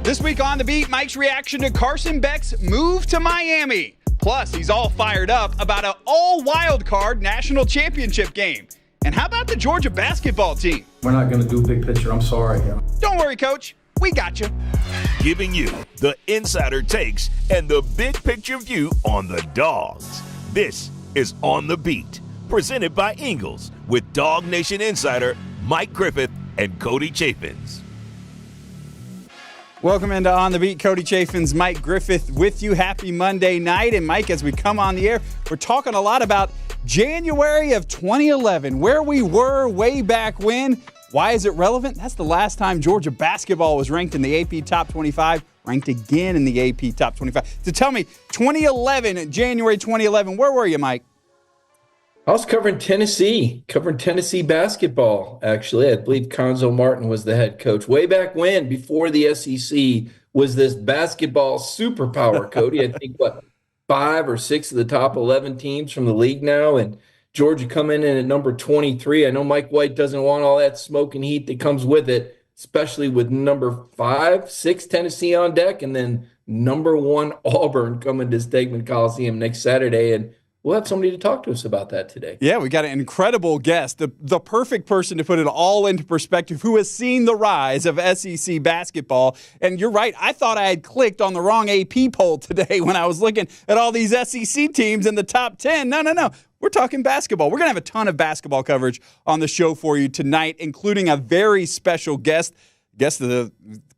This week on The Beat, Mike's reaction to Carson Beck's move to Miami. Plus, he's all fired up about an all-wild card national championship game. And how about the Georgia basketball team? We're not going to do big picture. I'm sorry. Don't worry, Coach. We got you. Giving you the insider takes and the big picture view on the Dawgs. This is On the Beat, presented by Ingles with DawgNation insider Mike Griffith and Cody Chaffins. Welcome into On the Beat. Cody Chaffins, Mike Griffith with you. Happy Monday night. And Mike, as we come on the air, we're talking a lot about January of 2011, where we were way back when. Why is it relevant? That's the last time Georgia basketball was ranked in the AP Top 25, ranked again in the AP Top 25. So tell me, January 2011, where were you, Mike? I was covering Tennessee basketball, actually. I believe Conzo Martin was the head coach. Way back when, before the SEC was this basketball superpower, Cody. I think, 5 or 6 of the top 11 teams from the league now, and Georgia coming in at number 23. I know Mike White doesn't want all that smoke and heat that comes with it, especially with number 5, 6 Tennessee on deck, and then number 1 Auburn coming to Stegman Coliseum next Saturday. And we'll have somebody to talk to us about that today. Yeah, we got an incredible guest, the perfect person to put it all into perspective, who has seen the rise of SEC basketball. And you're right, I thought I had clicked on the wrong AP poll today when I was looking at all these SEC teams in the top 10. No. We're talking basketball. We're going to have a ton of basketball coverage on the show for you tonight, including a very special guest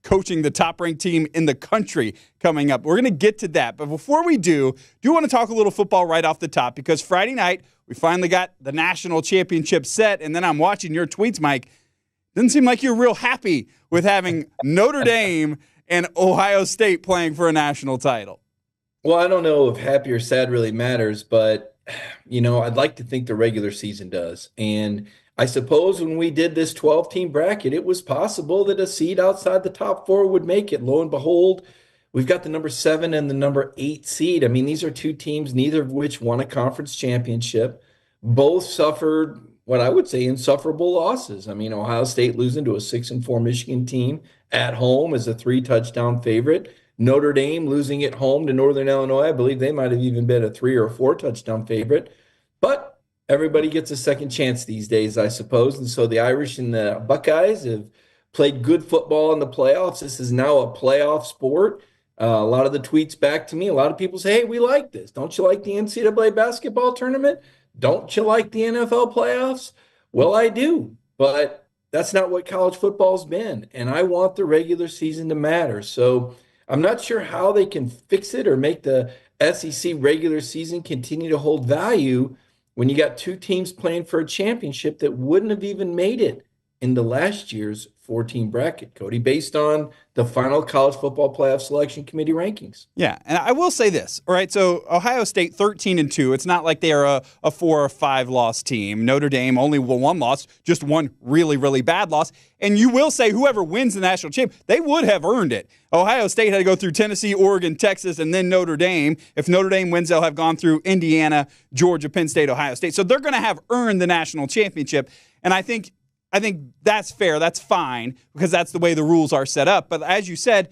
coaching the top-ranked team in the country coming up. We're going to get to that. But before we do want to talk a little football right off the top, because Friday night we finally got the national championship set, and then I'm watching your tweets, Mike. Doesn't seem like you're real happy with having Notre Dame and Ohio State playing for a national title. Well, I don't know if happy or sad really matters, but I'd like to think the regular season does. And I suppose when we did this 12-team bracket, it was possible that a seed outside the top 4 would make it. Lo and behold, we've got the number 7 and the number 8 seed. I mean, these are 2 teams, neither of which won a conference championship. Both suffered what I would say insufferable losses. I mean, Ohio State losing to a 6-4 Michigan team at home as a 3-touchdown favorite. Notre Dame losing at home to Northern Illinois. I believe they might have even been a 3 or 4 touchdown favorite. But everybody gets a second chance these days, I suppose. And so the Irish and the Buckeyes have played good football in the playoffs. This is now a playoff sport. A lot of the tweets back to me, a lot of people say, hey, we like this. Don't you like the NCAA basketball tournament? Don't you like the NFL playoffs? Well, I do. But that's not what college football's been. And I want the regular season to matter. So I'm not sure how they can fix it or make the SEC regular season continue to hold value when you got 2 teams playing for a championship that wouldn't have even made it in the last year's 4-team bracket, Cody, based on the final college football playoff selection committee rankings. Yeah, and I will say this, all right, so Ohio State 13-2. It's not like they are a 4 or 5 loss team. Notre Dame only 1 loss, just 1 really, really bad loss. And you will say whoever wins the national championship, they would have earned it. Ohio State had to go through Tennessee, Oregon, Texas, and then Notre Dame. If Notre Dame wins, they'll have gone through Indiana, Georgia, Penn State, Ohio State. So they're going to have earned the national championship. And I think that's fair. That's fine because that's the way the rules are set up. But as you said,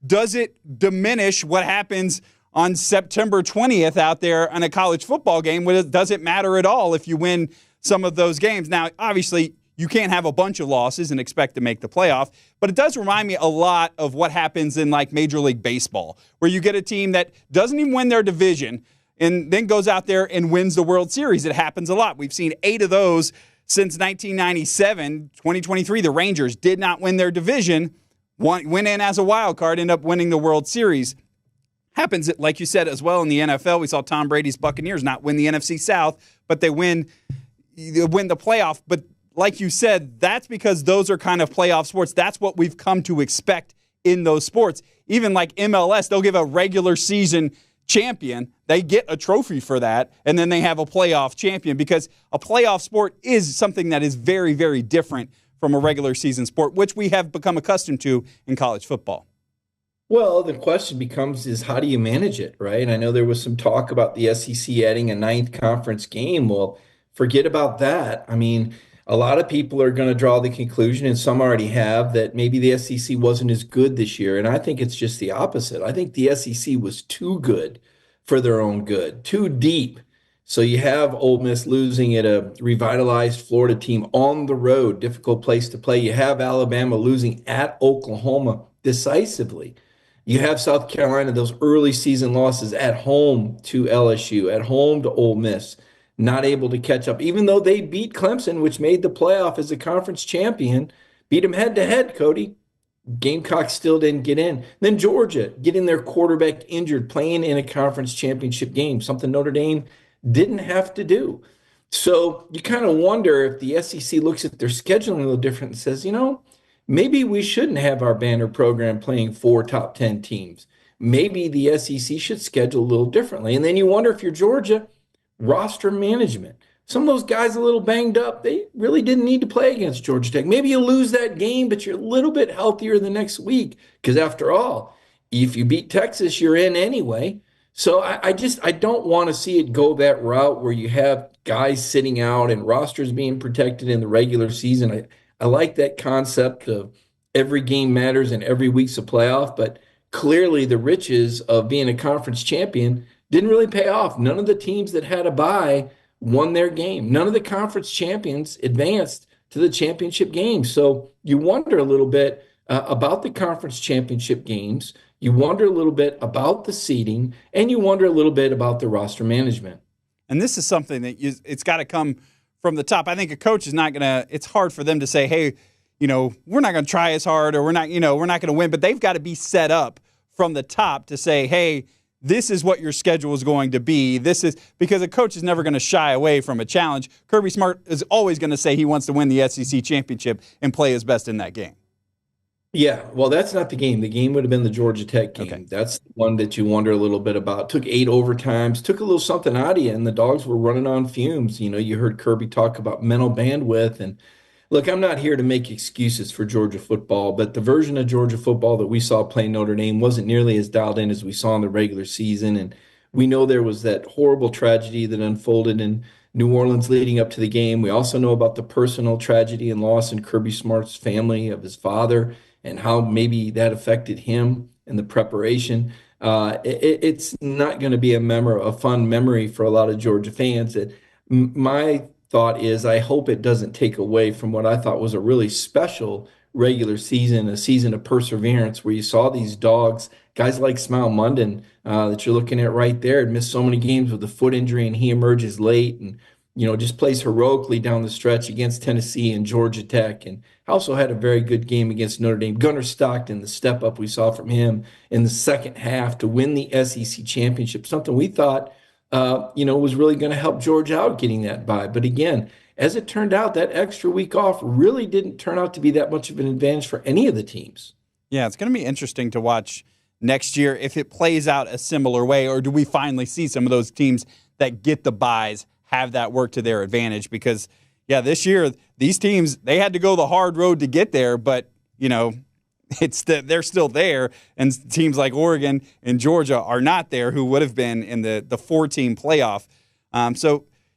does it diminish what happens on September 20th out there in a college football game? Does it matter at all if you win some of those games? Now, obviously, you can't have a bunch of losses and expect to make the playoff, but it does remind me a lot of what happens in like Major League Baseball, where you get a team that doesn't even win their division and then goes out there and wins the World Series. It happens a lot. We've seen 8 of those since 1997. 2023, the Rangers did not win their division, went in as a wild card, ended up winning the World Series. Happens, like you said, as well in the NFL. We saw Tom Brady's Buccaneers not win the NFC South, but they win the playoff. But like you said, that's because those are kind of playoff sports. That's what we've come to expect in those sports. Even like MLS, they'll give a regular season champion. They get a trophy for that, and then they have a playoff champion because a playoff sport is something that is very, very different from a regular season sport, which we have become accustomed to in college football. Well, the question becomes is how do you manage it, right? I know there was some talk about the SEC adding a 9th conference game. Well, forget about that. I mean, a lot of people are going to draw the conclusion, and some already have, that maybe the SEC wasn't as good this year. And I think it's just the opposite. I think the SEC was too good for their own good, too deep. So you have Ole Miss losing at a revitalized Florida team on the road, difficult place to play. You have Alabama losing at Oklahoma decisively. You have South Carolina, those early season losses at home to LSU, at home to Ole Miss, not able to catch up, even though they beat Clemson, which made the playoff as a conference champion, beat them head to head, Cody. Gamecocks still didn't get in. Then Georgia getting their quarterback injured, playing in a conference championship game, something Notre Dame didn't have to do. So you kind of wonder if the SEC looks at their scheduling a little different and says, maybe we shouldn't have our banner program playing 4 top 10 teams. Maybe the SEC should schedule a little differently. And then you wonder if you're Georgia, roster management. Some of those guys a little banged up. They really didn't need to play against Georgia Tech. Maybe you lose that game, but you're a little bit healthier the next week. Because after all, if you beat Texas, you're in anyway. So I don't want to see it go that route where you have guys sitting out and rosters being protected in the regular season. I like that concept of every game matters and every week's a playoff, but clearly the riches of being a conference champion didn't really pay off. None of the teams that had a bye won their game. None of the conference champions advanced to the championship game. So you wonder a little bit about the conference championship games. You wonder a little bit about the seeding, and you wonder a little bit about the roster management. And this is something that it's got to come from the top. I think a coach is not going to – it's hard for them to say, hey, we're not going to try as hard, or we're not going to win. But they've got to be set up from the top to say, hey, this is what your schedule is going to be. This is – because a coach is never going to shy away from a challenge. Kirby Smart is always going to say he wants to win the SEC championship and play his best in that game. Yeah, well, that's not the game. The game would have been the Georgia Tech game. Okay. That's the one that you wonder a little bit about. Took 8 overtimes, took a little something out of you, and the Dogs were running on fumes. You heard Kirby talk about mental bandwidth. And look, I'm not here to make excuses for Georgia football, but the version of Georgia football that we saw playing Notre Dame wasn't nearly as dialed in as we saw in the regular season. And we know there was that horrible tragedy that unfolded in New Orleans leading up to the game. We also know about the personal tragedy and loss in Kirby Smart's family of his father, and how maybe that affected him in the preparation. It's not going to be a fun memory for a lot of Georgia fans. My thought is I hope it doesn't take away from what I thought was a really special regular season, a season of perseverance where you saw these Dogs, guys like Smile Munden that you're looking at right there, had missed so many games with a foot injury, and he emerges late and just plays heroically down the stretch against Tennessee and Georgia Tech, and also had a very good game against Notre Dame. Gunnar Stockton, the step up we saw from him in the second half to win the SEC championship, something we thought, was really going to help Georgia out getting that bye. But again, as it turned out, that extra week off really didn't turn out to be that much of an advantage for any of the teams. Yeah, it's going to be interesting to watch next year if it plays out a similar way, or do we finally see some of those teams that get the byes have that work to their advantage? Because, yeah, this year, these teams, they had to go the hard road to get there, but, they're still there, and teams like Oregon and Georgia are not there, who would have been in the 4-team playoff.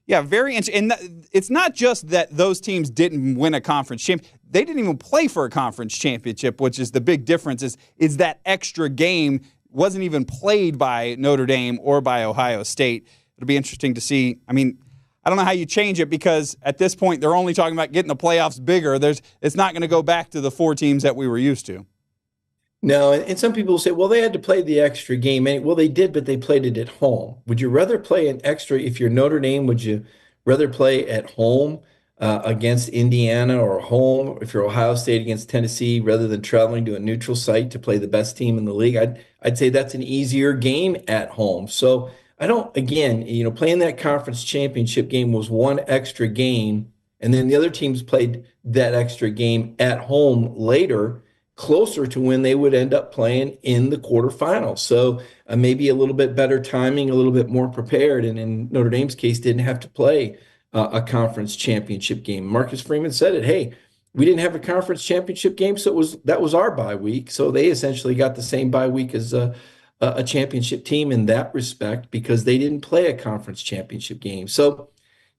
Yeah, very interesting. And it's not just that those teams didn't win a conference championship. They didn't even play for a conference championship, which is the big difference, is that extra game wasn't even played by Notre Dame or by Ohio State. It'll be interesting to see. I mean, I don't know how you change it, because at this point they're only talking about getting the playoffs bigger. It's not going to go back to the 4 teams that we were used to. No, and some people say, well, they had to play the extra game. Well, they did, but they played it at home. Would you rather play an extra, if you're Notre Dame, would you rather play at home against Indiana, or home, if you're Ohio State, against Tennessee, rather than traveling to a neutral site to play the best team in the league? I'd say that's an easier game at home. So playing that conference championship game was one extra game, and then the other teams played that extra game at home later, closer to when they would end up playing in the quarterfinals. So maybe a little bit better timing, a little bit more prepared, and in Notre Dame's case, didn't have to play a conference championship game. Marcus Freeman said it, hey, we didn't have a conference championship game, so that was our bye week. So they essentially got the same bye week as a championship team in that respect, because they didn't play a conference championship game. So,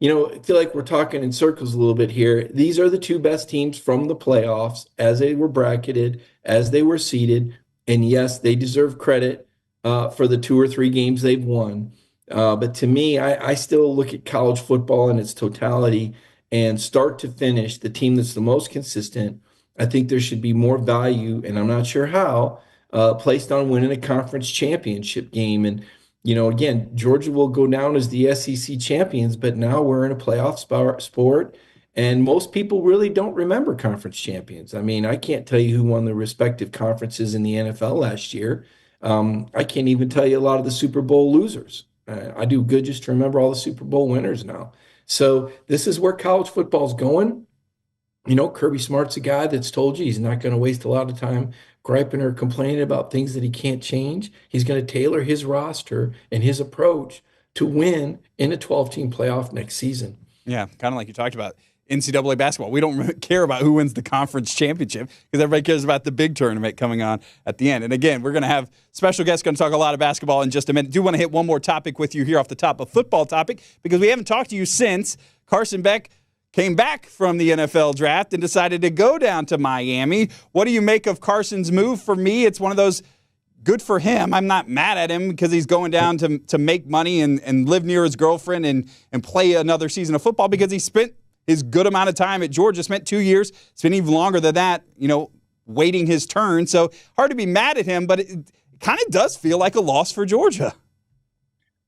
I feel like we're talking in circles a little bit here. These are the two best teams from the playoffs as they were bracketed, as they were seeded. And yes, they deserve credit for the 2 or 3 games they've won. But to me, I still look at college football in its totality and start to finish, the team that's the most consistent. I think there should be more value, and I'm not sure how, placed on winning a conference championship game. And again, Georgia will go down as the SEC champions, but now we're in a playoff sport, and most people really don't remember conference champions. I mean, I can't tell you who won the respective conferences in the NFL last year. I can't even tell you a lot of the Super Bowl losers. I do good just to remember all the Super Bowl winners now. So this is where college football's going. Kirby Smart's a guy that's told you he's not going to waste a lot of time griping or complaining about things that he can't change. He's going to tailor his roster and his approach to win in a 12-team playoff next season. Yeah, kind of like you talked about NCAA basketball. We don't care about who wins the conference championship because everybody cares about the big tournament coming on at the end. And again, we're going to have special guests going to talk a lot of basketball in just a minute. Do want to hit one more topic with you here off the top, a football topic, because we haven't talked to you since Carson Beck came back from the NFL draft and decided to go down to Miami. What do you make of Carson's move? For me, it's one of those good for him. I'm not mad at him because he's going down to make money and live near his girlfriend and play another season of football because he spent his good amount of time at Georgia, spent 2 years, spent even longer than that, waiting his turn. So hard to be mad at him, but it kind of does feel like a loss for Georgia.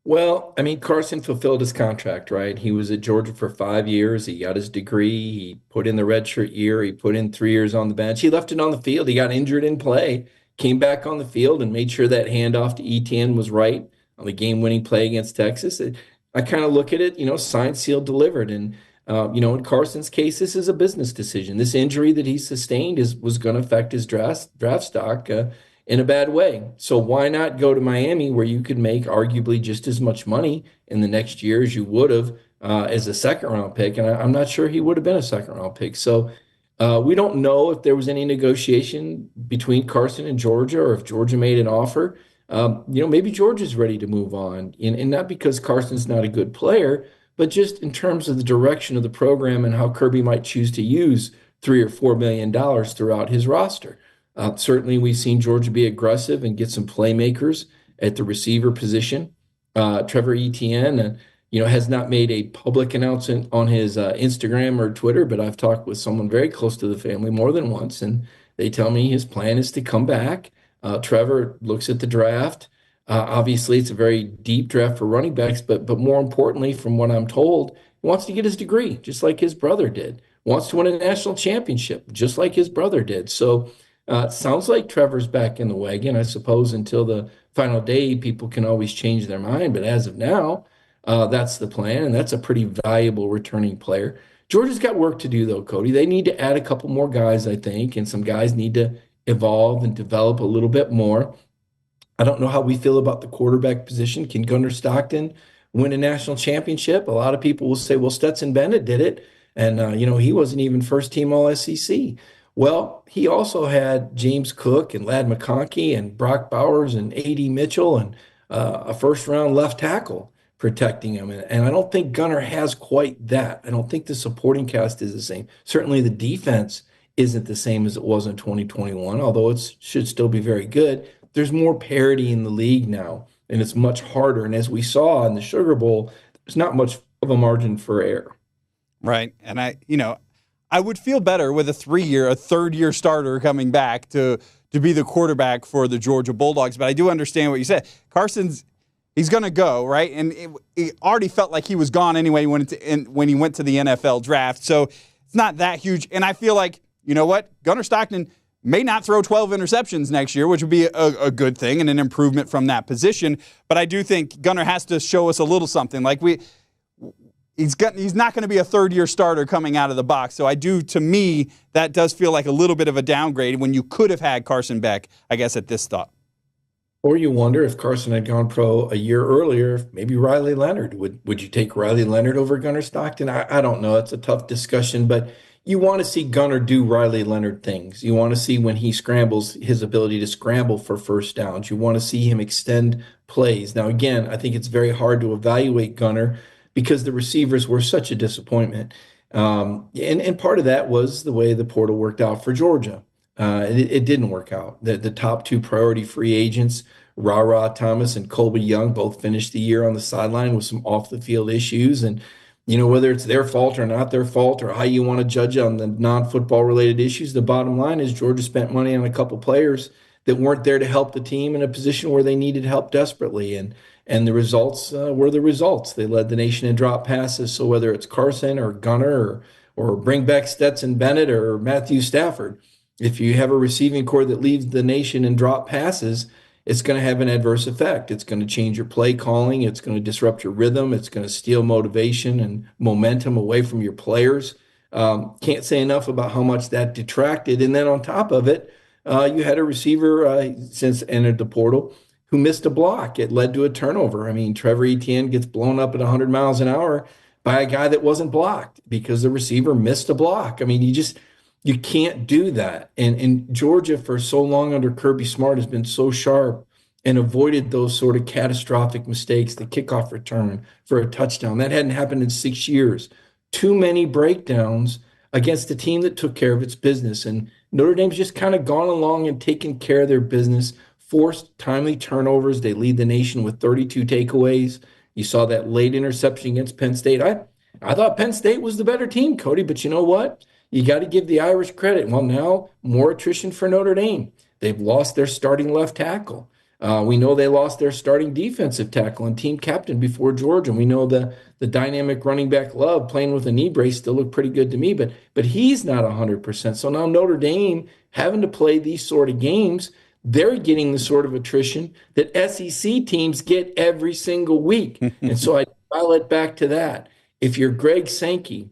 Well, I mean, Carson fulfilled his contract, right? He was at Georgia for 5 years. He got his degree. He put in the redshirt year. He put in 3 years on the bench. He left it on the field. He got injured in play, came back on the field and made sure that handoff to Etienne was right on the game-winning play against Texas. I kind of look at it, signed, sealed, delivered. And, in Carson's case, this is a business decision. This injury that he sustained was going to affect his draft stock in a bad way. So why not go to Miami where you could make arguably just as much money in the next year as you would have as a second-round pick? And I'm not sure he would have been a second-round pick. So we don't know if there was any negotiation between Carson and Georgia or if Georgia made an offer. Maybe Georgia's ready to move on. And not because Carson's not a good player, but just in terms of the direction of the program and how Kirby might choose to use $3 or $4 million throughout his roster. Certainly, we've seen Georgia be aggressive and get some playmakers at the receiver position. Trevor Etienne, has not made a public announcement on his Instagram or Twitter, but I've talked with someone very close to the family more than once, and they tell me his plan is to come back. Trevor looks at the draft. Obviously, it's a very deep draft for running backs, but more importantly, from what I'm told, he wants to get his degree, just like his brother did. Wants to win a national championship, just like his brother did. So it sounds like Trevor's back in the wagon. I suppose until the final day, people can always change their mind. But as of now, that's the plan, and that's a pretty valuable returning player. Georgia's got work to do, though, Cody. They need to add a couple more guys, I think, and some guys need to evolve and develop a little bit more. I don't know how we feel about the quarterback position. Can Gunnar Stockton win a national championship? A lot of people will say, well, Stetson Bennett did it, and, he wasn't even first-team All-SEC. Well, he also had James Cook and Ladd McConkey and Brock Bowers and A.D. Mitchell and a first-round left tackle protecting him. And I don't think Gunnar has quite that. I don't think the supporting cast is the same. Certainly the defense isn't the same as it was in 2021, although it should still be very good. There's more parity in the league now, and it's much harder. And as we saw in the Sugar Bowl, there's not much of a margin for error. Right. And I would feel better with a third-year starter coming back to be the quarterback for the Georgia Bulldogs. But I do understand what you said. He's going to go, right? And it already felt like he was gone anyway when he went to the NFL draft. So it's not that huge. And I feel like, you know what? Gunnar Stockton may not throw 12 interceptions next year, which would be a good thing and an improvement from that position. But I do think Gunnar has to show us a little something. Like he's not going to be a third-year starter coming out of the box. So to me, that does feel like a little bit of a downgrade when you could have had Carson Beck, I guess, at this thought. Or you wonder if Carson had gone pro a year earlier, maybe Riley Leonard. Would you take Riley Leonard over Gunnar Stockton? I don't know. It's a tough discussion, but you want to see Gunnar do Riley Leonard things. You want to see when he scrambles, his ability to scramble for first downs. You want to see him extend plays. Now, again, I think it's very hard to evaluate Gunnar because the receivers were such a disappointment. And part of that was the way the portal worked out for Georgia. It didn't work out. The top two priority free agents, Ra Thomas and Colby Young, both finished the year on the sideline with some off the field issues. And, whether it's their fault or not their fault, or how you want to judge on the non-football related issues, the bottom line is Georgia spent money on a couple players that weren't there to help the team in a position where they needed help desperately. And the results were the results. They led the nation in drop passes. So whether it's Carson or Gunner or bring back Stetson Bennett or Matthew Stafford, if you have a receiving core that leads the nation in drop passes, it's going to have an adverse effect. It's going to change your play calling. It's going to disrupt your rhythm. It's going to steal motivation and momentum away from your players. Can't say enough about how much that detracted. And then on top of it, you had a receiver since entered the portal who missed a block. It led to a turnover. I mean, Trevor Etienne gets blown up at 100 miles an hour by a guy that wasn't blocked because the receiver missed a block. I mean, you can't do that. And Georgia, for so long under Kirby Smart, has been so sharp and avoided those sort of catastrophic mistakes, the kickoff return for a touchdown. That hadn't happened in 6 years. Too many breakdowns against a team that took care of its business. And Notre Dame's just kind of gone along and taken care of their business, forced timely turnovers. They lead the nation with 32 takeaways. You saw that late interception against Penn State. I thought Penn State was the better team, Cody, but you know what? You got to give the Irish credit. Well, now more attrition for Notre Dame. They've lost their starting left tackle. We know they lost their starting defensive tackle and team captain before Georgia. We know the dynamic running back Love playing with a knee brace still looked pretty good to me, but he's not 100%. So now Notre Dame having to play these sort of games, they're getting the sort of attrition that SEC teams get every single week. And so I dial it back to that. If you're Greg Sankey,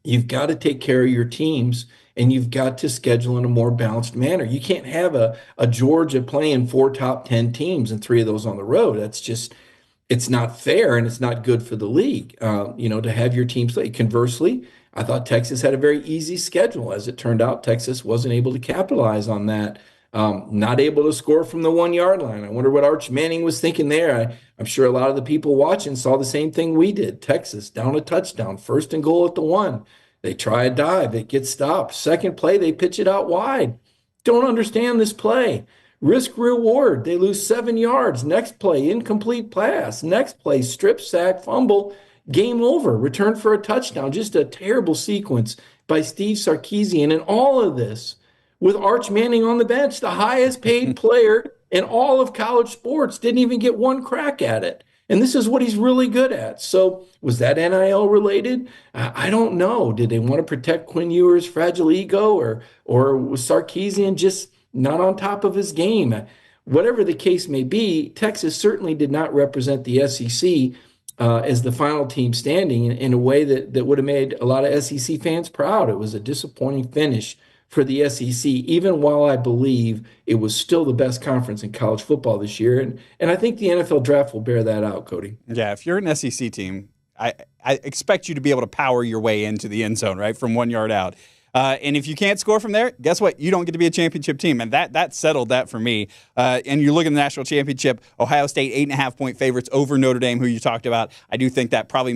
you've got to take care of your teams, and you've got to schedule in a more balanced manner. You can't have a Georgia playing 4 top 10 teams and 3 of those on the road. That's just, it's not fair, and it's not good for the league, to have your teams play. Conversely, I thought Texas had a very easy schedule. As it turned out, Texas wasn't able to capitalize on that. Not able to score from the 1-yard line. I wonder what Arch Manning was thinking there. I'm sure a lot of the people watching saw the same thing we did. Texas down a touchdown, 1st and goal at the 1. They try a dive. It gets stopped. Second play, they pitch it out wide. Don't understand this play. Risk reward. They lose 7 yards. Next play, incomplete pass. Next play, strip sack, fumble, game over. Return for a touchdown. Just a terrible sequence by Steve Sarkisian. And all of this with Arch Manning on the bench, the highest paid player in all of college sports, didn't even get one crack at it. And this is what he's really good at. So was that NIL related? I don't know. Did they want to protect Quinn Ewers' fragile ego, or was Sarkisian just not on top of his game? Whatever the case may be, Texas certainly did not represent the SEC as the final team standing in a way that would have made a lot of SEC fans proud. It was a disappointing finish for the SEC, even while I believe it was still the best conference in college football this year. And I think the NFL draft will bear that out, Cody. Yeah, if you're an SEC team, I expect you to be able to power your way into the end zone, right, from 1 yard out. And if you can't score from there, guess what? You don't get to be a championship team. And that settled that for me. And you look at the national championship, Ohio State 8.5-point favorites over Notre Dame, who you talked about. I do think that probably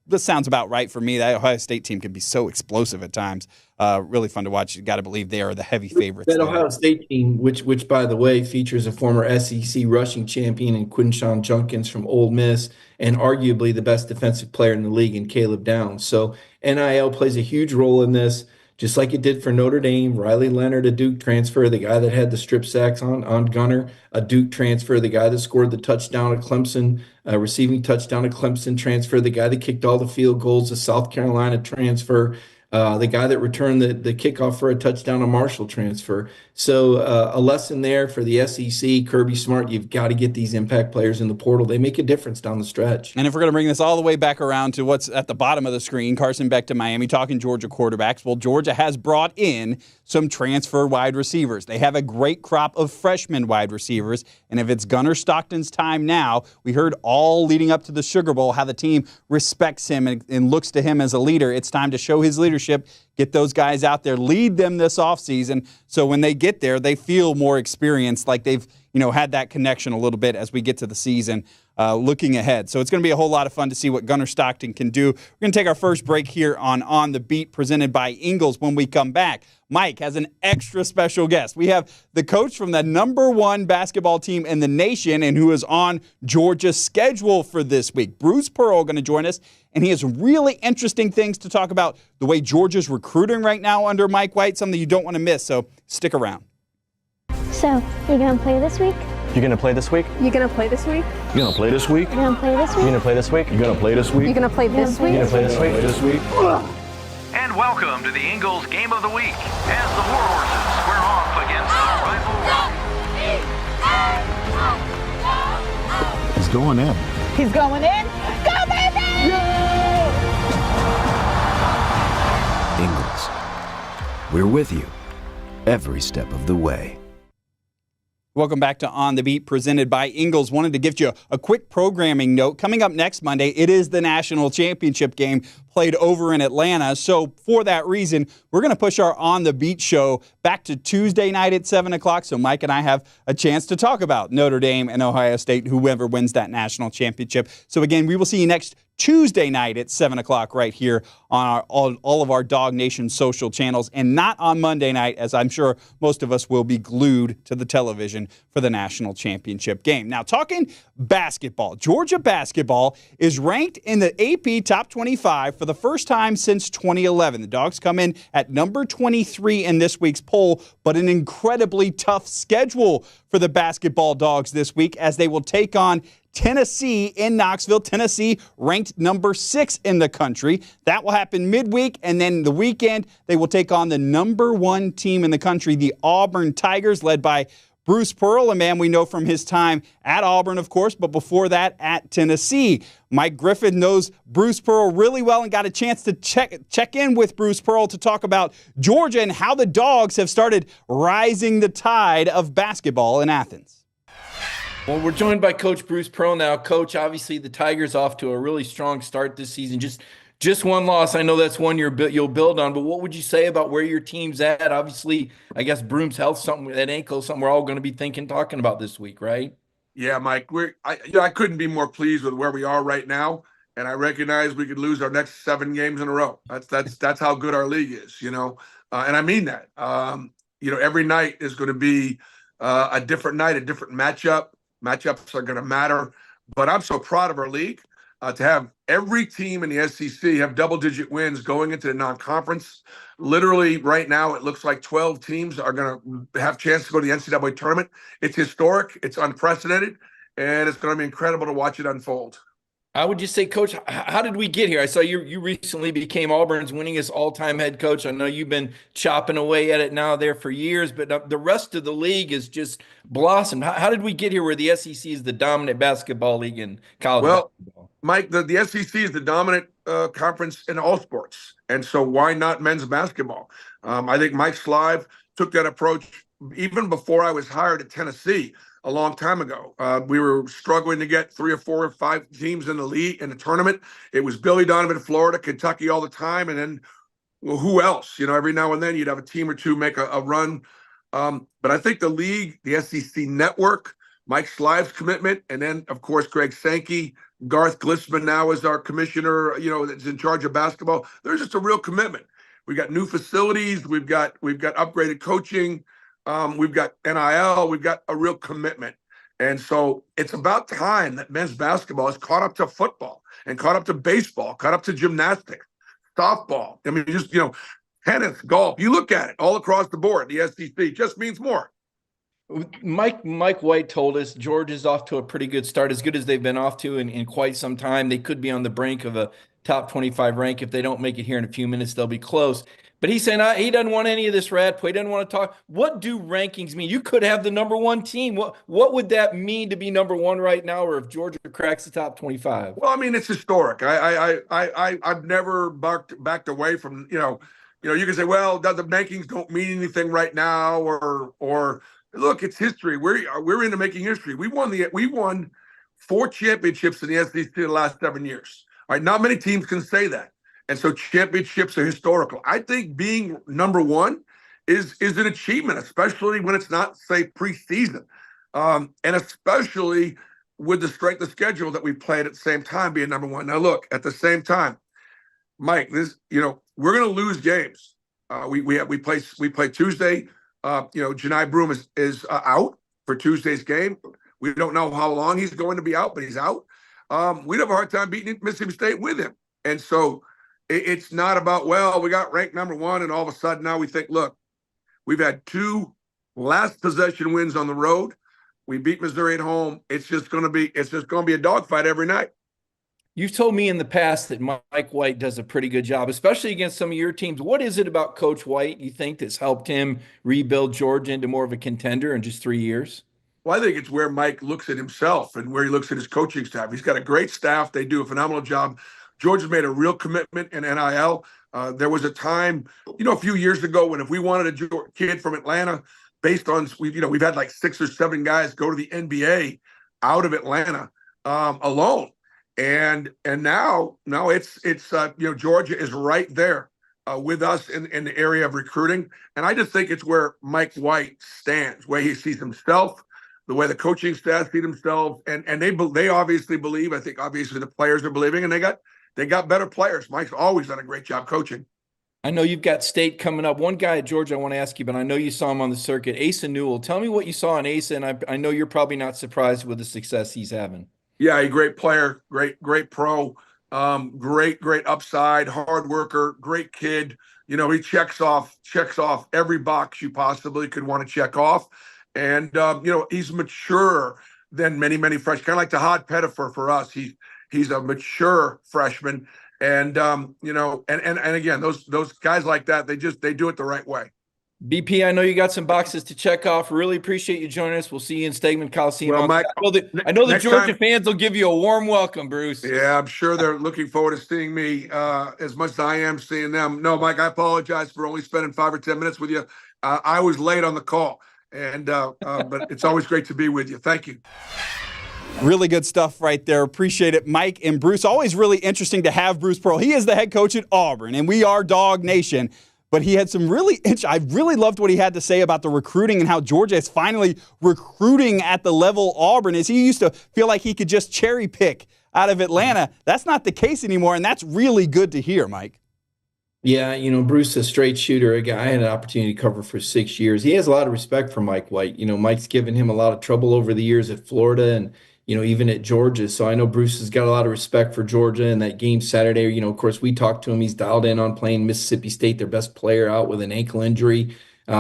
this sounds about right for me. That Ohio State team can be so explosive at times. Really fun to watch. You got to believe they are the heavy favorites. That Ohio State team, which by the way features a former SEC rushing champion in Quinshawn Junkins from Ole Miss, and arguably the best defensive player in the league in Caleb Downs. So NIL plays a huge role in this, just like it did for Notre Dame. Riley Leonard, a Duke transfer, the guy that had the strip sacks on Gunner, a Duke transfer, the guy that scored the touchdown at Clemson, receiving touchdown at Clemson transfer, the guy that kicked all the field goals, the South Carolina transfer, the guy that returned the kickoff for a touchdown, a Marshall transfer. So a lesson there for the SEC, Kirby Smart, you've got to get these impact players in the portal. They make a difference down the stretch. And if we're going to bring this all the way back around to what's at the bottom of the screen, Carson Beck to Miami, talking Georgia quarterbacks. Well, Georgia has brought in some transfer wide receivers. They have a great crop of freshman wide receivers. And if it's Gunnar Stockton's time now, we heard all leading up to the Sugar Bowl how the team respects him and looks to him as a leader. It's time to show his leadership, get those guys out there, lead them this offseason, so when they get there, they feel more experienced, like they've had that connection a little bit as we get to the season. looking ahead. So it's going to be a whole lot of fun to see what Gunnar Stockton can do. We're going to take our first break here on the Beat, presented by Ingles. When we come back, Mike has an extra special guest. We have the coach from the #1 basketball team in the nation and who is on Georgia's schedule for this week. Bruce Pearl going to join us, and he has really interesting things to talk about the way Georgia's recruiting right now under Mike White, something you don't want to miss, so stick around. So, you going to play this week? You gonna play this week? You gonna play this week? You gonna play this week? You going to play this You week? gonna play this week? You gonna play this week? You gonna play this week? You gonna play this week? This week? And welcome to the Ingles Game of the Week as the Warhorses square off against the rival. He's going in. He's going in. Go, baby! Ingles, we're with you every step of the way. Welcome back to On the Beat, presented by Ingles. Wanted to give you a quick programming note. Coming up next Monday, it is the national championship game played over in Atlanta. So for that reason, we're going to push our On the Beat show back to Tuesday night at 7 o'clock so Mike and I have a chance to talk about Notre Dame and Ohio State, whoever wins that national championship. So again, we will see you next Tuesday night at 7 o'clock right here on all of our DawgNation social channels, and not on Monday night, as I'm sure most of us will be glued to the television for the national championship game. Now, talking basketball, Georgia basketball is ranked in the AP Top 25 for the first time since 2011. The Dogs come in at number 23 in this week's poll, but an incredibly tough schedule for the basketball Dogs this week as they will take on Tennessee in Knoxville. Tennessee ranked number 6 in the country. That will happen midweek, and then the weekend they will take on the number 1 team in the country, the Auburn Tigers, led by Bruce Pearl, a man we know from his time at Auburn, of course, but before that at Tennessee. Mike Griffith knows Bruce Pearl really well and got a chance to check in with Bruce Pearl to talk about Georgia and how the Dogs have started rising the tide of basketball in Athens. Well, we're joined by Coach Bruce Pearl now. Coach, obviously the Tigers off to a really strong start this season. Just one loss. I know that's one you'll build on, but what would you say about where your team's at? Obviously, I guess Broom's health, something that ankle, something we're all going to be talking about this week, right? Yeah, Mike. I couldn't be more pleased with where we are right now, and I recognize we could lose our next 7 games in a row. That's how good our league is, and I mean that. Every night is going to be a different night, a different matchup. Matchups are going to matter, but I'm so proud of our league to have every team in the SEC have double-digit wins going into the non-conference. Literally, right now, it looks like 12 teams are going to have a chance to go to the NCAA tournament. It's historic, it's unprecedented, and it's going to be incredible to watch it unfold. I would just say, Coach, how did we get here? I saw you recently became Auburn's winningest all-time head coach. I know you've been chopping away at it now there for years, but the rest of the league is just blossomed. How did we get here where the SEC is the dominant basketball league in college basketball? Mike, the SEC is the dominant conference in all sports, and so why not men's basketball? I think Mike Slive took that approach even before I was hired at Tennessee a long time ago. We were struggling to get 3 or 4 or 5 teams in the league in the tournament. It was Billy Donovan, Florida, Kentucky all the time, and then who else? Every now and then you'd have a team or two make a run. But I think the league, the SEC network, Mike Slive's commitment, and then of course Greg Sankey, Garth Glissman now is our commissioner, that's in charge of basketball. There's just a real commitment. We've got new facilities. We've got upgraded coaching. We've got NIL. We've got a real commitment. And so it's about time that men's basketball is caught up to football and caught up to baseball, caught up to gymnastics, softball. I mean, just, tennis, golf. You look at it all across the board. The SEC just means more. Mike White told us Georgia's off to a pretty good start, as good as they've been off to in quite some time. They could be on the brink of a top 25 rank. If they don't make it here in a few minutes, they'll be close. But he's saying he doesn't want any of this rat play. He doesn't want to talk. What do rankings mean? You could have the number 1 team. What would that mean to be number 1 right now, or if Georgia cracks the top 25? Well, I mean, it's historic. I've never backed away from, you can say, well, the rankings don't mean anything right now, or look, it's history. We're into making history. We won 4 championships in the SEC in the last 7 years. All right, not many teams can say that. And so championships are historical. I think being number 1 is an achievement, especially when it's not, say, preseason. And especially with the strength of schedule that we played at the same time being number one. Now, look, at the same time, Mike, we're going to lose games. We play Tuesday. Janai Broom is out for Tuesday's game. We don't know how long he's going to be out, but he's out. We'd have a hard time beating Mississippi State with him. And so it's not about, well, we got ranked number one, and all of a sudden now we think, look, we've had 2 last possession wins on the road. We beat Missouri at home. It's just going to be a dogfight every night. You've told me in the past that Mike White does a pretty good job, especially against some of your teams. What is it about Coach White you think that's helped him rebuild Georgia into more of a contender in just 3 years? Well, I think it's where Mike looks at himself and where he looks at his coaching staff. He's got a great staff. They do a phenomenal job. Georgia's made a real commitment in NIL. There was a time, a few years ago when if we wanted a kid from Atlanta, based on we've had like 6 or 7 guys go to the NBA out of Atlanta alone. And now it's Georgia is right there with us in the area of recruiting, and I just think it's where Mike White stands, where he sees himself, the way the coaching staff see themselves, and they obviously believe. I think obviously the players are believing, and they got better players. Mike's always done a great job coaching. I know you've got State coming up. One guy at Georgia I want to ask you, but I know you saw him on the circuit, Asa Newell. Tell me what you saw in Asa, and I know you're probably not surprised with the success he's having. Yeah, a great player, great pro, great upside, hard worker, great kid. He checks off every box you possibly could want to check off. And, he's mature than many freshmen, kind of like the Todd Pettifer for us. He's a mature freshman. And, and again, those guys like that, they do it the right way. BP, I know you got some boxes to check off. Really appreciate you joining us. We'll see you in Stegman Coliseum. Well, Mike, I know the Georgia fans will give you a warm welcome, Bruce. Yeah, I'm sure they're looking forward to seeing me as much as I am seeing them. No, Mike, I apologize for only spending 5 or 10 minutes with you. I was late on the call, and but it's always great to be with you. Thank you. Really good stuff right there. Appreciate it, Mike and Bruce. Always really interesting to have Bruce Pearl. He is the head coach at Auburn, and we are DawgNation. But he had some I really loved what he had to say about the recruiting and how Georgia is finally recruiting at the level Auburn is. He used to feel like he could just cherry pick out of Atlanta. That's not the case anymore, and that's really good to hear, Mike. Yeah, Bruce is a straight shooter, a guy I had an opportunity to cover for 6 years. He has a lot of respect for Mike White. Mike's given him a lot of trouble over the years at Florida and, even at Georgia. So I know Bruce has got a lot of respect for Georgia and that game Saturday. Of course, we talked to him. He's dialed in on playing Mississippi State, their best player out with an ankle injury.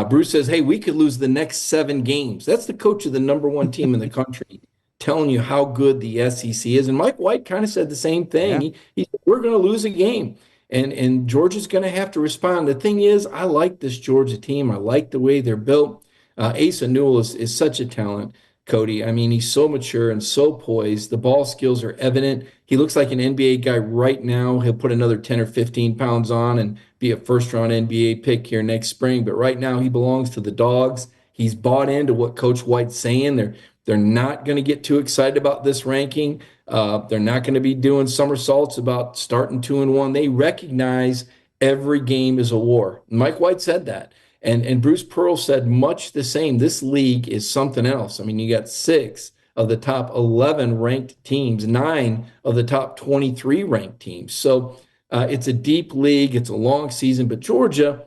Bruce says, hey, we could lose the next 7 games. That's the coach of the number 1 team in the country telling you how good the SEC is. And Mike White kind of said the same thing. Yeah. He said, we're going to lose a game. And Georgia's going to have to respond. The thing is, I like this Georgia team. I like the way they're built. Asa Newell is such a talent. Cody, I mean, he's so mature and so poised. The ball skills are evident. He looks like an NBA guy right now. He'll put another 10 or 15 pounds on and be a first-round NBA pick here next spring. But right now, he belongs to the Dawgs. He's bought into what Coach White's saying. They're not going to get too excited about this ranking. They're not going to be doing somersaults about starting 2-1. They recognize every game is a war. Mike White said that. And Bruce Pearl said much the same. This league is something else. I mean, you got 6 of the top 11 ranked teams, 9 of the top 23 ranked teams. So it's a deep league. It's a long season. But Georgia,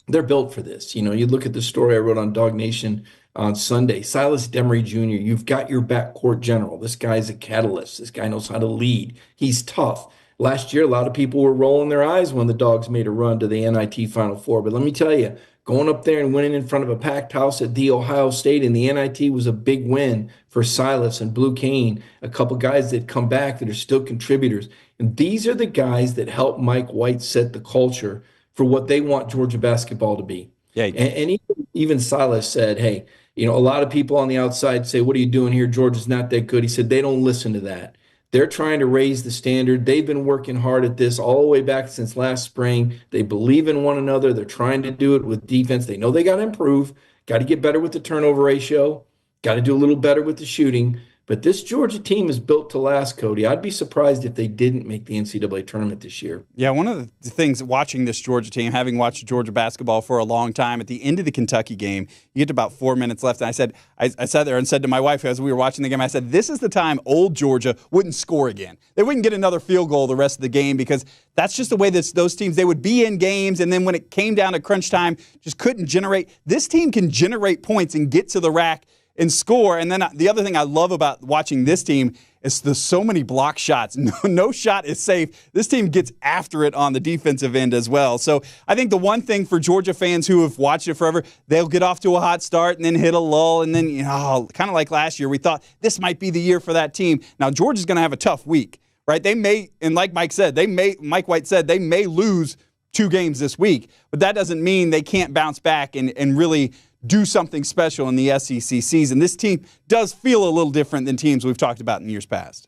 they're built for this. You look at the story I wrote on DawgNation on Sunday. Silas Demery Jr., you've got your backcourt general. This guy's a catalyst. This guy knows how to lead. He's tough. Last year, a lot of people were rolling their eyes when the Dawgs made a run to the NIT Final Four. But let me tell you, going up there and winning in front of a packed house at The Ohio State in the NIT was a big win for Silas and Blue Kane, a couple guys that come back that are still contributors. And these are the guys that help Mike White set the culture for what they want Georgia basketball to be. Yeah. And even Silas said, hey, a lot of people on the outside say, what are you doing here? Georgia's not that good. He said, they don't listen to that. They're trying to raise the standard. They've been working hard at this all the way back since last spring. They believe in one another. They're trying to do it with defense. They know they got to improve, got to get better with the turnover ratio, got to do a little better with the shooting. But this Georgia team is built to last, Cody. I'd be surprised if they didn't make the NCAA tournament this year. Yeah, one of the things watching this Georgia team, having watched Georgia basketball for a long time, at the end of the Kentucky game, you get to about 4 minutes left, and I sat there and said to my wife as we were watching the game, I said, this is the time old Georgia wouldn't score again. They wouldn't get another field goal the rest of the game because that's just the way those teams, they would be in games, and then when it came down to crunch time, just couldn't generate. This team can generate points and get to the rack and score. And then the other thing I love about watching this team is there's so many block shots. No shot is safe. This team gets after it on the defensive end as well. So I think the one thing for Georgia fans who have watched it forever, they'll get off to a hot start and then hit a lull. And then, kind of like last year, we thought this might be the year for that team. Now, Georgia's going to have a tough week, right? They may, and like Mike White said, they may lose 2 games this week, but that doesn't mean they can't bounce back and really do something special in the SEC season. This team does feel a little different than teams we've talked about in years past.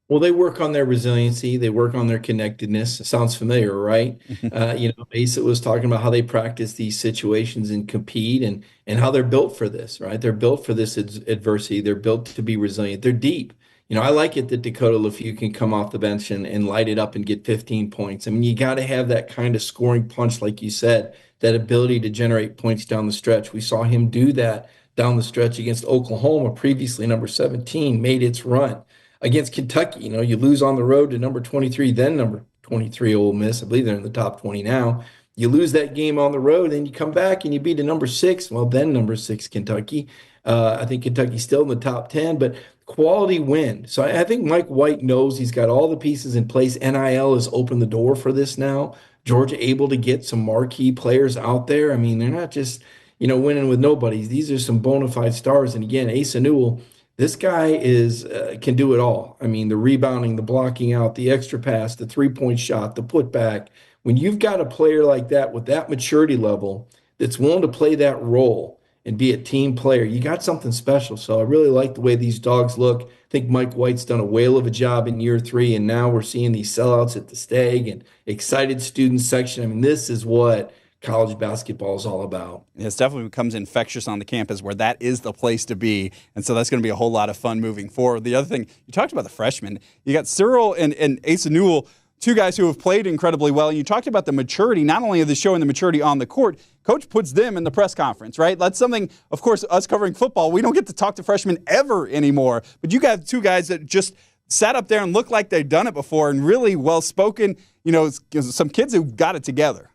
Well, they work on their resiliency. They work on their connectedness. It sounds familiar, right? Asa was talking about how they practice these situations and compete and how they're built for this, right? They're built for this adversity. They're built to be resilient. They're deep. I like it that Dakota LaFew can come off the bench and light it up and get 15 points. I mean, you got to have that kind of scoring punch, like you said, that ability to generate points down the stretch. We saw him do that down the stretch against Oklahoma, previously number 17, made its run. Against Kentucky, you lose on the road to number 23, then number 23 Ole Miss. I believe they're in the top 20 now. You lose that game on the road, and you come back and you beat a number 6, then number 6 Kentucky. I think Kentucky's still in the top 10, but quality win. So I think Mike White knows he's got all the pieces in place. NIL has opened the door for this now. Georgia able to get some marquee players out there. I mean, they're not just, winning with nobodies. These are some bona fide stars. And again, Asa Newell, this guy can do it all. I mean, the rebounding, the blocking out, the extra pass, the three-point shot, the putback. When you've got a player like that with that maturity level that's willing to play that role and be a team player, you got something special. So I really like the way these Dogs look. I think Mike White's done a whale of a job in year 3, and now we're seeing these sellouts at the Stag and excited student section. I mean, this is what college basketball is all about. It definitely becomes infectious on the campus where that is the place to be. And so that's going to be a whole lot of fun moving forward. The other thing, you talked about the freshmen. You got Cyril and Asa Newell, 2 guys who have played incredibly well. And you talked about the maturity, not only of the showing the maturity on the court, Coach puts them in the press conference, right? That's something, of course, us covering football, we don't get to talk to freshmen ever anymore. But you got 2 guys that just sat up there and looked like they'd done it before and really well-spoken, some kids who got it together.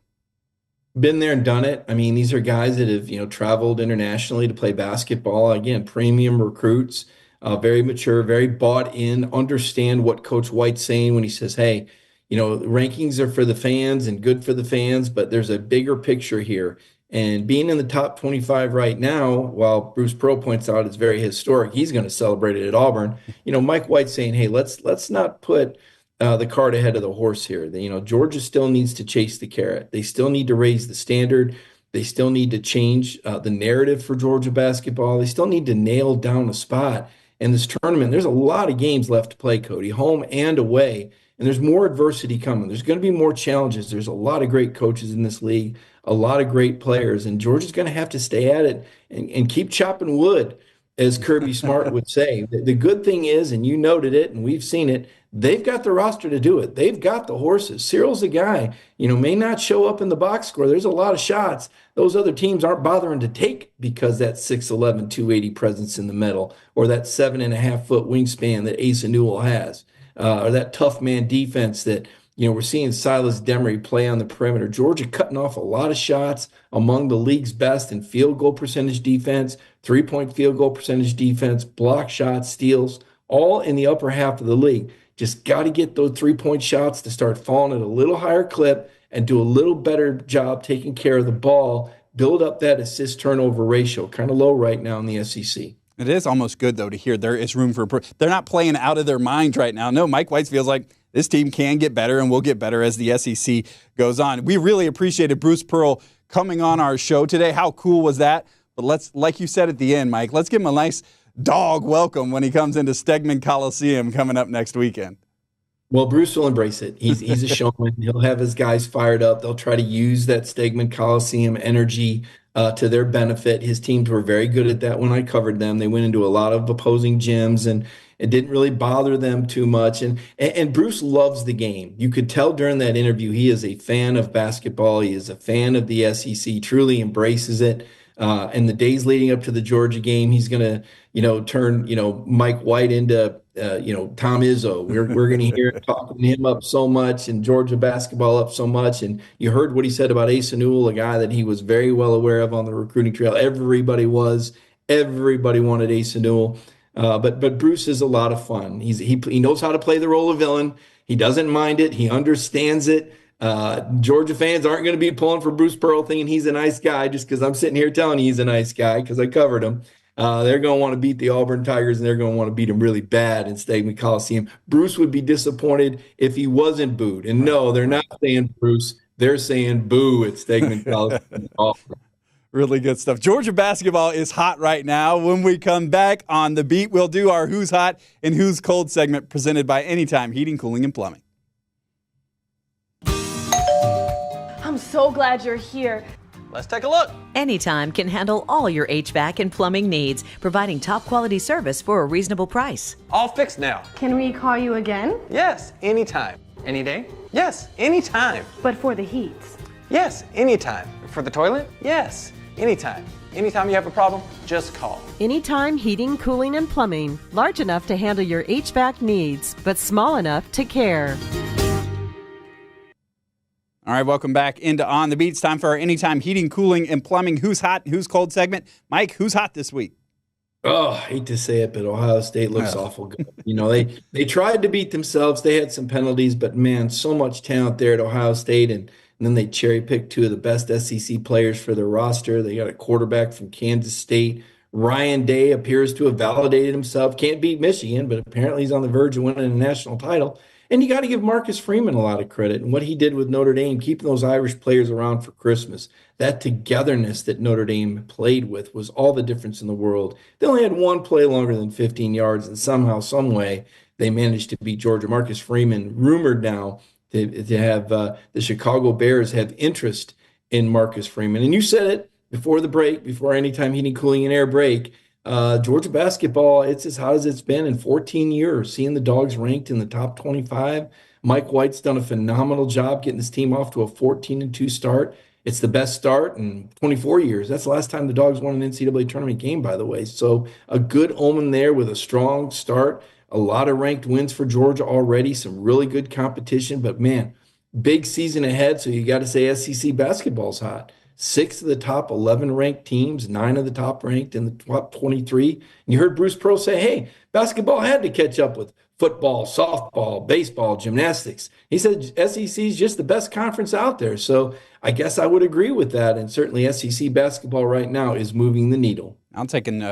Been there and done it. I mean, these are guys that have, traveled internationally to play basketball. Again, premium recruits, very mature, very bought in, understand what Coach White's saying when he says, hey, rankings are for the fans and good for the fans, but there's a bigger picture here. And being in the top 25 right now, while Bruce Pearl points out it's very historic, he's going to celebrate it at Auburn. Mike White's saying, hey, let's not put the cart ahead of the horse here. Georgia still needs to chase the carrot. They still need to raise the standard. They still need to change the narrative for Georgia basketball. They still need to nail down a spot in this tournament. There's a lot of games left to play, Cody, home and away. And there's more adversity coming. There's going to be more challenges. There's a lot of great coaches in this league, a lot of great players, and Georgia's going to have to stay at it and keep chopping wood, as Kirby Smart would say. The good thing is, and you noted it, and we've seen it, they've got the roster to do it. They've got the horses. Cyril's a guy, may not show up in the box score. There's a lot of shots those other teams aren't bothering to take because that 6'11", 280 presence in the middle, or that 7.5-foot wingspan that Asa Newell has. Or that tough man defense that, we're seeing Silas Demery play on the perimeter. Georgia cutting off a lot of shots, among the league's best in field goal percentage defense, 3-point field goal percentage defense, block shots, steals, all in the upper half of the league. Just got to get those 3-point shots to start falling at a little higher clip and do a little better job taking care of the ball, build up that assist turnover ratio, kind of low right now in the SEC. It is almost good, though, to hear there is room for – they're not playing out of their minds right now. No, Mike White feels like this team can get better and will get better as the SEC goes on. We really appreciated Bruce Pearl coming on our show today. How cool was that? But let's, like you said at the end, Mike, let's give him a nice dog welcome when he comes into Stegman Coliseum coming up next weekend. Well, Bruce will embrace it. He's a showman. He'll have his guys fired up. They'll try to use that Stegman Coliseum energy to their benefit. His teams were very good at that when I covered them. They went into a lot of opposing gyms, and it didn't really bother them too much. And Bruce loves the game. You could tell during that interview he is a fan of basketball. He is a fan of the SEC, truly embraces it. And the days leading up to the Georgia game, he's going to, turn, Mike White into, Tom Izzo. We're going to hear talking him up so much and Georgia basketball up so much. And you heard what he said about Ace Newell, a guy that he was very well aware of on the recruiting trail. Everybody wanted Ace Newell. But Bruce is a lot of fun. He knows how to play the role of villain. He doesn't mind it. He understands it. Georgia fans aren't going to be pulling for Bruce Pearl thinking he's a nice guy just because I'm sitting here telling you he's a nice guy because I covered him. They're going to want to beat the Auburn Tigers, and they're going to want to beat him really bad in Stegman Coliseum. Bruce would be disappointed if he wasn't booed. And no, they're not saying Bruce. They're saying boo at Stegman Coliseum. Really good stuff. Georgia basketball is hot right now. When we come back on The Beat, we'll do our Who's Hot and Who's Cold segment presented by Anytime Heating, Cooling, and Plumbing. I'm so glad you're here. Let's take a look. Anytime can handle all your HVAC and plumbing needs, providing top quality service for a reasonable price. All fixed now. Can we call you again? Yes, anytime. Any day? Yes, anytime. But for the heat? Yes, anytime. For the toilet? Yes, anytime. Anytime you have a problem, just call. Anytime Heating, Cooling, and Plumbing. Large enough to handle your HVAC needs, but small enough to care. All right, welcome back into On the Beat. It's time for our Anytime Heating, Cooling, and Plumbing Who's Hot, Who's Cold segment. Mike, who's hot this week? Oh, I hate to say it, but Ohio State looks awful good. They tried to beat themselves. They had some penalties, but man, so much talent there at Ohio State. And then they cherry-picked two of the best SEC players for their roster. They got a quarterback from Kansas State. Ryan Day appears to have validated himself. Can't beat Michigan, but apparently he's on the verge of winning a national title. And you got to give Marcus Freeman a lot of credit. And what he did with Notre Dame, keeping those Irish players around for Christmas, that togetherness that Notre Dame played with was all the difference in the world. They only had one play longer than 15 yards, and somehow, some way, they managed to beat Georgia. Marcus Freeman, rumored now to have the Chicago Bears have interest in Marcus Freeman. And you said it before the break, before Anytime Heating, Cooling, and Air break. Georgia basketball, it's as hot as it's been in 14 years. Seeing the Dogs ranked in the top 25. Mike White's done a phenomenal job getting his team off to a 14-2 start. It's the best start in 24 years. That's the last time the Dogs won an NCAA tournament game, by the way. So a good omen there with a strong start. A lot of ranked wins for Georgia already. Some really good competition. But, man, big season ahead, so you got to say SEC basketball's hot. 6 of the top 11 ranked teams, 9 of the top ranked in the top 23. And you heard Bruce Pearl say, hey, basketball had to catch up with football, softball, baseball, gymnastics. He said SEC is just the best conference out there. So I guess I would agree with that. And certainly SEC basketball right now is moving the needle. I'm taking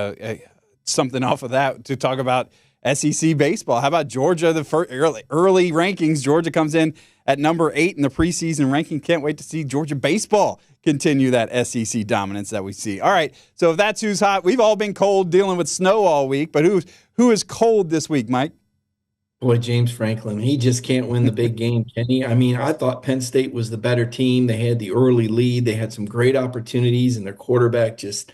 something off of that to talk about SEC baseball. How about Georgia? The first early rankings, Georgia comes in at number 8 in the preseason ranking. Can't wait to see Georgia baseball continue that SEC dominance that we see. All right, so if that's who's hot, we've all been cold dealing with snow all week, but who is cold this week, Mike? Boy, James Franklin, he just can't win the big game, can he? I mean, I thought Penn State was the better team. They had the early lead. They had some great opportunities, and their quarterback just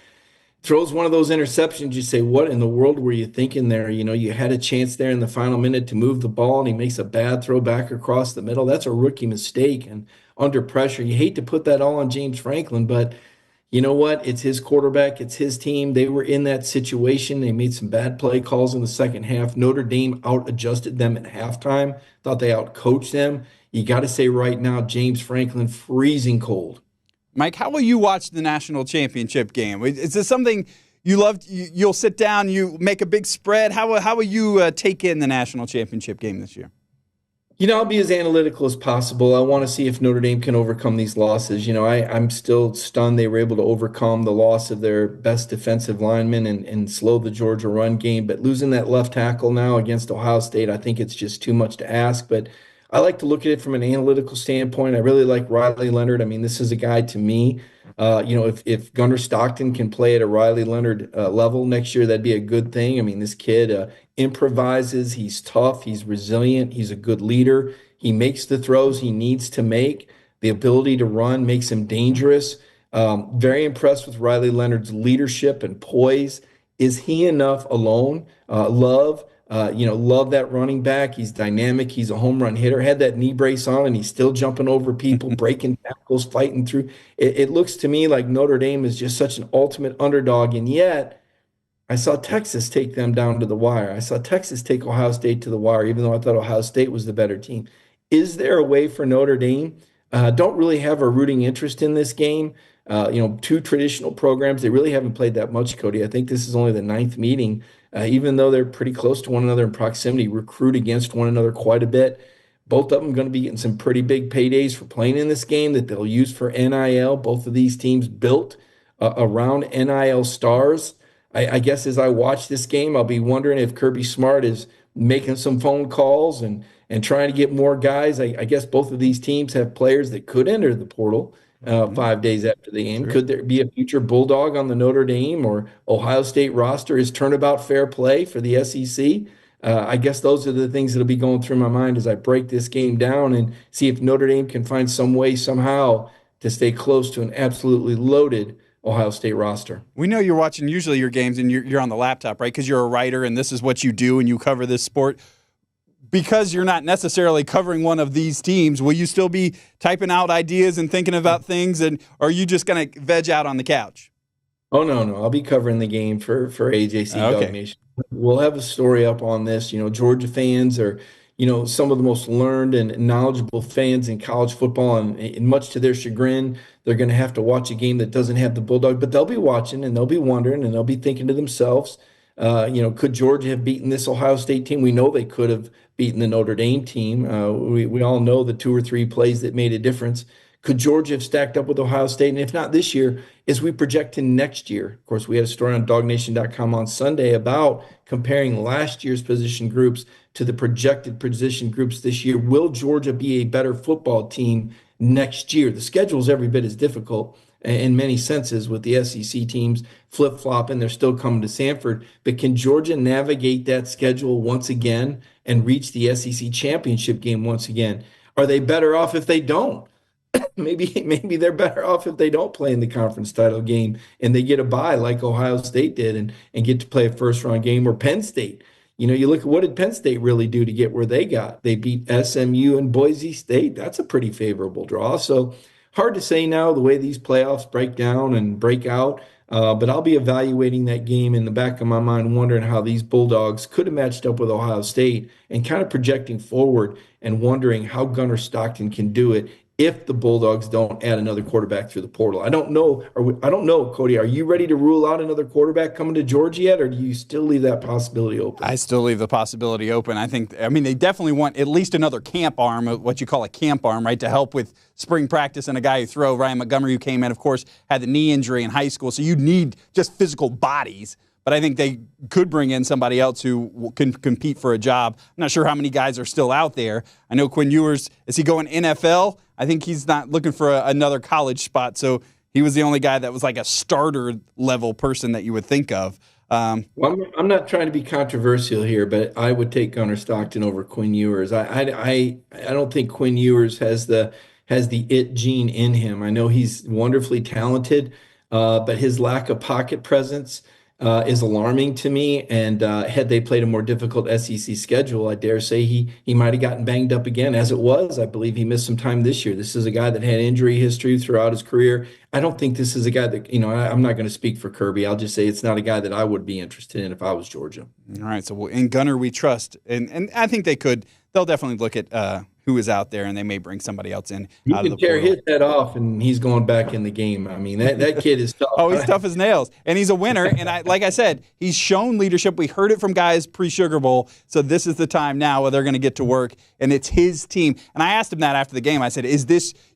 throws one of those interceptions. You say, what in the world were you thinking there? You had a chance there in the final minute to move the ball, and he makes a bad throw back across the middle. That's a rookie mistake. And under pressure, you hate to put that all on James Franklin, but you know what? It's his quarterback. It's his team. They were in that situation. They made some bad play calls in the second half. Notre Dame out-adjusted them at halftime. Thought they out-coached them. You got to say right now, James Franklin, freezing cold. Mike, how will you watch the national championship game? Is this something you love? You'll sit down, you make a big spread. How will you take in the national championship game this year? I'll be as analytical as possible. I want to see if Notre Dame can overcome these losses. I'm still stunned they were able to overcome the loss of their best defensive lineman and slow the Georgia run game. But losing that left tackle now against Ohio State, I think it's just too much to ask. But I like to look at it from an analytical standpoint. I really like Riley Leonard. I mean, this is a guy to me, if Gunnar Stockton can play at a Riley Leonard level next year, that'd be a good thing. I mean, this kid improvises. He's tough. He's resilient. He's a good leader. He makes the throws he needs to make. The ability to run makes him dangerous. Very impressed with Riley Leonard's leadership and poise. Is he enough alone? Love that running back. He's dynamic. He's a home run hitter. Had that knee brace on, and he's still jumping over people, breaking tackles, fighting through. It looks to me like Notre Dame is just such an ultimate underdog, and yet I saw Texas take them down to the wire. I saw Texas take Ohio State to the wire, even though I thought Ohio State was the better team. Is there a way for Notre Dame? Don't really have a rooting interest in this game. Two traditional programs, they really haven't played that much, Cody. I think this is only the 9th meeting, even though they're pretty close to one another in proximity, recruit against one another quite a bit. Both of them going to be getting some pretty big paydays for playing in this game that they'll use for NIL. Both of these teams built around NIL stars. I guess as I watch this game, I'll be wondering if Kirby Smart is making some phone calls and trying to get more guys. I guess both of these teams have players that could enter the portal 5 days after the game. Sure. Could there be a future Bulldog on the Notre Dame or Ohio State roster? Is turnabout fair play for the SEC? I guess those are the things that'll be going through my mind as I break this game down and see if Notre Dame can find some way somehow to stay close to an absolutely loaded Ohio State roster. We know you're watching usually your games and you're on the laptop, right? Because you're a writer and this is what you do and you cover this sport. Because you're not necessarily covering one of these teams, will you still be typing out ideas and thinking about things, and are you just going to veg out on the couch? Oh, no. I'll be covering the game for AJC DawgNation. We'll have a story up on this. Georgia fans are, some of the most learned and knowledgeable fans in college football, and much to their chagrin, they're going to have to watch a game that doesn't have the Bulldog, but they'll be watching and they'll be wondering and they'll be thinking to themselves, could Georgia have beaten this Ohio State team? We know they could have beaten the Notre Dame team. We all know the 2 or 3 plays that made a difference. Could Georgia have stacked up with Ohio State? And if not this year, as we project to next year, of course, we had a story on DawgNation.com on Sunday about comparing last year's position groups to the projected position groups this year. Will Georgia be a better football team next year? The schedule is every bit as difficult in many senses with the SEC teams flip-flopping. They're still coming to Sanford. But can Georgia navigate that schedule once again and reach the SEC championship game once again? Are they better off if they don't? Maybe they're better off if they don't play in the conference title game and they get a bye like Ohio State did and get to play a first-round game, or Penn State. You look at what did Penn State really do to get where they got. They beat SMU and Boise State. That's a pretty favorable draw. So hard to say now the way these playoffs break down and break out, but I'll be evaluating that game in the back of my mind, wondering how these Bulldogs could have matched up with Ohio State and kind of projecting forward and wondering how Gunnar Stockton can do it if the Bulldogs don't add another quarterback through the portal. I don't know. I don't know, Cody. Are you ready to rule out another quarterback coming to Georgia yet, or do you still leave that possibility open? I still leave the possibility open. I mean, they definitely want at least another camp arm, what you call a camp arm, right, to help with spring practice and a guy who throw. Ryan Montgomery, who came in, of course, had the knee injury in high school, so you need just physical bodies. But I think they could bring in somebody else who can compete for a job. I'm not sure how many guys are still out there. I know Quinn Ewers, is he going NFL? I think he's not looking for another college spot, so he was the only guy that was like a starter-level person that you would think of. Well, I'm not trying to be controversial here, but I would take Gunnar Stockton over Quinn Ewers. I don't think Quinn Ewers has the it gene in him. I know he's wonderfully talented, but his lack of pocket presence is alarming to me. And had they played a more difficult SEC schedule, I dare say he might have gotten banged up again. As it was, I believe he missed some time this year. This is a guy that had injury history throughout his career. I don't think this is a guy that, I'm not going to speak for Kirby. I'll just say it's not a guy that I would be interested in if I was Georgia. All right, so in Gunnar we trust. And I think they'll definitely look at who is out there, and they may bring somebody else in. You can tear his head off, and he's going back in the game. I mean, that kid is tough. Oh, he's tough as nails, and he's a winner. And like I said, he's shown leadership. We heard it from guys pre-Sugar Bowl, so this is the time now where they're going to get to work, and it's his team. And I asked him that after the game. I said,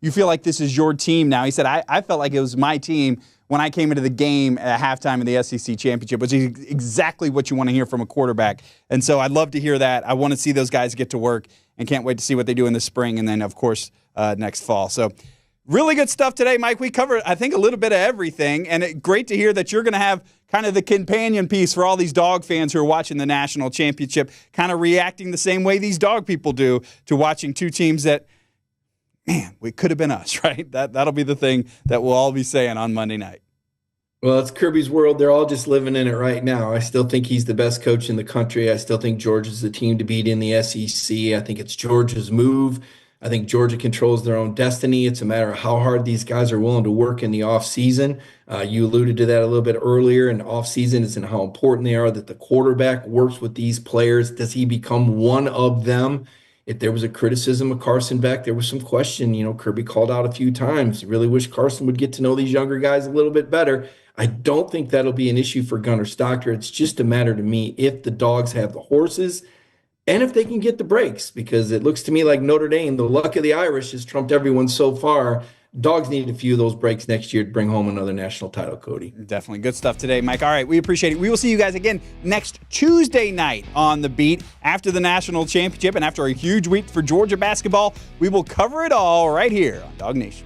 you feel like this is your team now? He said, I felt like it was my team when I came into the game at halftime of the SEC championship, which is exactly what you want to hear from a quarterback. And so I'd love to hear that. I want to see those guys get to work and can't wait to see what they do in the spring and then, of course, next fall. So really good stuff today, Mike. We covered, I think, a little bit of everything, and great to hear that you're going to have kind of the companion piece for all these Dog fans who are watching the national championship, kind of reacting the same way these Dog people do to watching two teams that man, we could have been us, right? That'll be the thing that we'll all be saying on Monday night. Well, it's Kirby's world. They're all just living in it right now. I still think he's the best coach in the country. I still think Georgia's the team to beat in the SEC. I think it's Georgia's move. I think Georgia controls their own destiny. It's a matter of how hard these guys are willing to work in the offseason. You alluded to that a little bit earlier. In offseason is in how important they are, that the quarterback works with these players. Does he become one of them? If there was a criticism of Carson Beck, there was some question. Kirby called out a few times. He really wish Carson would get to know these younger guys a little bit better. I don't think that'll be an issue for Gunnar Stockton. It's just a matter to me if the Dogs have the horses and if they can get the breaks, because it looks to me like Notre Dame, the luck of the Irish has trumped everyone so far. Dogs need a few of those breaks next year to bring home another national title, Cody. Definitely good stuff today, Mike. All right, we appreciate it. We will see you guys again next Tuesday night on The Beat after the national championship and after a huge week for Georgia basketball. We will cover it all right here on DawgNation.